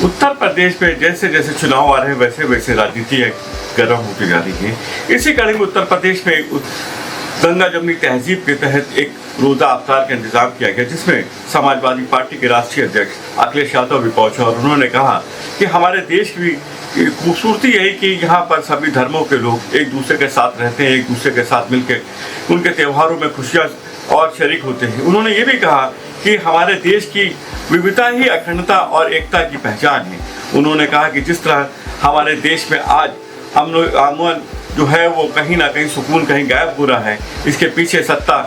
उत्तर प्रदेश में जैसे जैसे चुनाव आ रहे हैं वैसे वैसे राजनीति गर्म होती जा रही है। इसी कड़ी में उत्तर प्रदेश में गंगा जमुनी तहजीब के तहत एक रोजा अफ्तार का इंतजाम किया गया, जिसमें समाजवादी पार्टी के राष्ट्रीय अध्यक्ष अखिलेश यादव भी पहुंचे और उन्होंने कहा कि हमारे देश की खूबसूरती यही कि यहाँ पर सभी धर्मों के लोग एक दूसरे के साथ रहते हैं, एक दूसरे के साथ मिलकर उनके त्योहारों में खुशियाँ और शरीक होते हैं। उन्होंने ये भी कहा कि हमारे देश की विविधता ही अखंडता और एकता की पहचान है। उन्होंने कहा कि जिस तरह हमारे देश में आज अमन जो है वो कहीं ना कहीं सुकून कहीं गायब हो रहा है, इसके पीछे सत्ता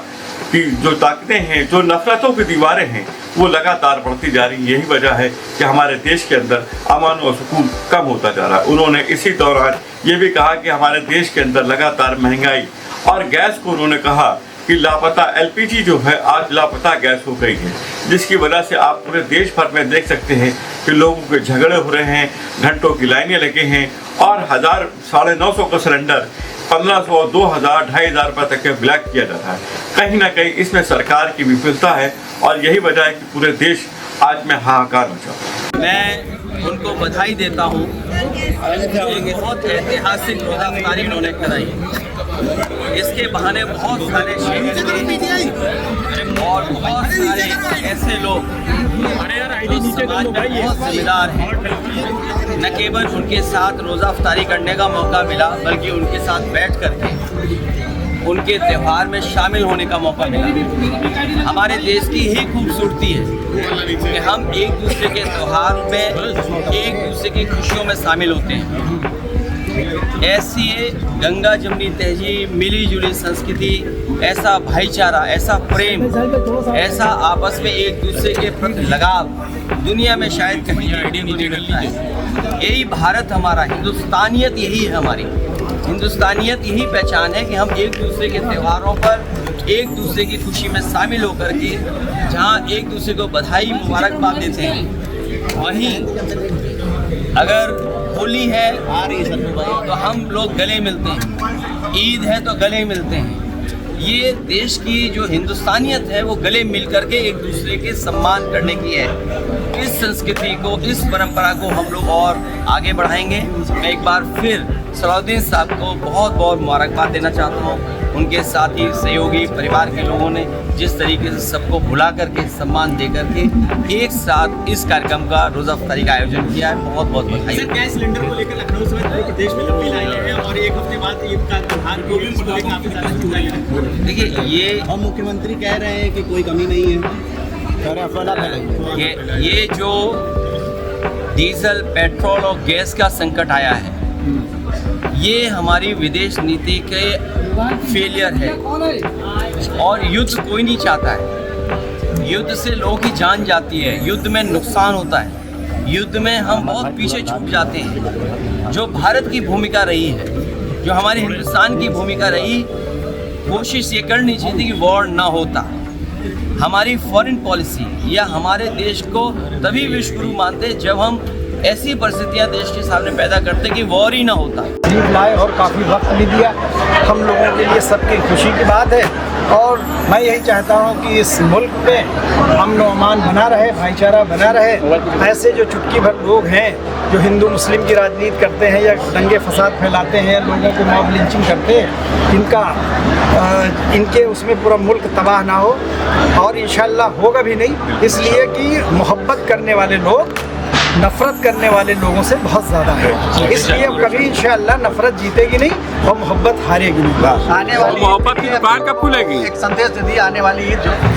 की जो ताकतें हैं, जो नफरतों की दीवारें हैं, वो लगातार बढ़ती जा रही है। यही वजह है कि हमारे देश के अंदर अमन और सुकून कम होता जा रहा है। उन्होंने इसी दौरान ये भी कहा कि हमारे देश के अंदर लगातार महंगाई और गैस को उन्होंने कहा कि लापता एलपीजी जो है आज लापता गैस हो गई है, जिसकी वजह से आप पूरे देश भर में देख सकते हैं कि लोगों के झगड़े हो रहे हैं, घंटों की लाइनें लगे हैं और 1000 950 का सिलेंडर 1500 2000 2500 रुपये तक के ब्लैक किया जाता है। कहीं ना कहीं इसमें सरकार की विफलता है और यही वजह है कि पूरे देश आज में हाहाकार मचा। मैं उनको बधाई देता हूँ। एक बहुत ऐतिहासिक रोज़ा अफ्तारी उन्होंने कराई है। इसके बहाने बहुत सारे शहीद हुए और बहुत सारे ऐसे लोग जो समाज में बहुत जिम्मेदार हैं, न केवल उनके साथ रोज़ा अफ्तारी करने का मौका मिला बल्कि उनके साथ बैठ करके उनके त्यौहार में शामिल होने का मौका मिला। हमारे देश की ही खूबसूरती है कि हम एक दूसरे के त्यौहार में एक दूसरे की खुशियों में शामिल होते हैं। ऐसी गंगा जमुनी तहजीब, मिली जुली संस्कृति, ऐसा भाईचारा, ऐसा प्रेम, ऐसा आपस में एक दूसरे के प्रति लगाव दुनिया में शायद कहीं नहीं मिलता है। यही भारत हमारा, हिंदुस्तानियत यही है हमारी। हिंदुस्तानियत यही पहचान है कि हम एक दूसरे के त्योहारों पर एक दूसरे की खुशी में शामिल होकर के जहाँ एक दूसरे को बधाई मुबारकबाद देते हैं, वहीं अगर होली है तो हम लोग गले मिलते हैं, ईद है तो गले मिलते हैं। ये देश की जो हिंदुस्तानियत है वो गले मिल करके एक दूसरे के सम्मान करने की है। इस संस्कृति को, इस परंपरा को हम लोग और आगे बढ़ाएंगे। मैं एक बार फिर सलाउद्दीन साहब को बहुत बहुत मुबारकबाद देना चाहता हूँ। उनके साथी सहयोगी परिवार के लोगों ने जिस तरीके से सबको बुला करके सम्मान दे करके एक साथ इस कार्यक्रम का रोज़ा अफ्तारी का आयोजन किया है, बहुत बहुत बधाई। गैस सिलेंडर को लेकर लखनऊ समेत पूरे प्रदेश में लंबी लाइनें हैं और एक हफ्ते बाद ईद का त्योहार को भी काफ़ी ज़्यादा चुनाई है। देखिए, ये हम मुख्यमंत्री कह रहे हैं कि कोई कमी नहीं है। ये जो डीजल, पेट्रोल और गैस का संकट आया है, ये हमारी विदेश नीति के फेलियर है और युद्ध कोई नहीं चाहता है। युद्ध से लोगों की जान जाती है, युद्ध में नुकसान होता है, युद्ध में हम बहुत पीछे छूट जाते हैं। जो भारत की भूमिका रही है, जो हमारे हिंदुस्तान की भूमिका रही, कोशिश ये करनी चाहिए थी कि वॉर ना होता। हमारी फॉरेन पॉलिसी या हमारे देश को तभी विश्वगुरु मानते जब हम ऐसी परिस्थितियां देश के सामने पैदा करते कि वॉर ही ना होता। लाए और काफ़ी वक्त भी दिया, हम लोगों के लिए सबकी खुशी की बात है। और मैं यही चाहता हूँ कि इस मुल्क में अमन और अमान बना रहे, भाईचारा बना रहे। ऐसे जो चुटकी भर लोग हैं जो हिंदू मुस्लिम की राजनीति करते हैं या दंगे फसाद फैलाते हैं, लोगों को मॉब लिंचिंग करते हैं, इनके उसमें पूरा मुल्क तबाह ना हो और इंशाअल्लाह होगा भी नहीं। इसलिए कि मोहब्बत करने वाले लोग नफरत करने वाले लोगों से बहुत ज़्यादा है, इसलिए अब कभी इंशाअल्लाह नफरत जीतेगी नहीं और मोहब्बत हारेगी नहीं। आने वाली मोहब्बत की दुकान कब खुलेगी? एक संदेश दे दिया, आने वाली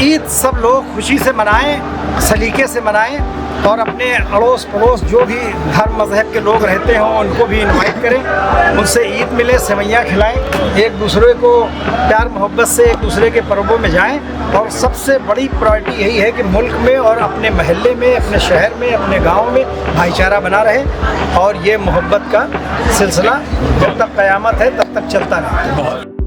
ईद सब लोग खुशी से मनाएं, सलीके से मनाएं और अपने अड़ोस पड़ोस जो भी धर्म मजहब के लोग रहते हों उनको भी इनवाइट करें, उनसे ईद मिले, सेवैयाँ खिलाएं, एक दूसरे को प्यार मोहब्बत से एक दूसरे के पर्वों में जाएं। और सबसे बड़ी प्रायोरिटी यही है कि मुल्क में और अपने महल्ले में, अपने शहर में, अपने गाँव में भाईचारा बना रहे और ये मोहब्बत का सिलसिला जब तक क़यामत है तब तक चलता रहे।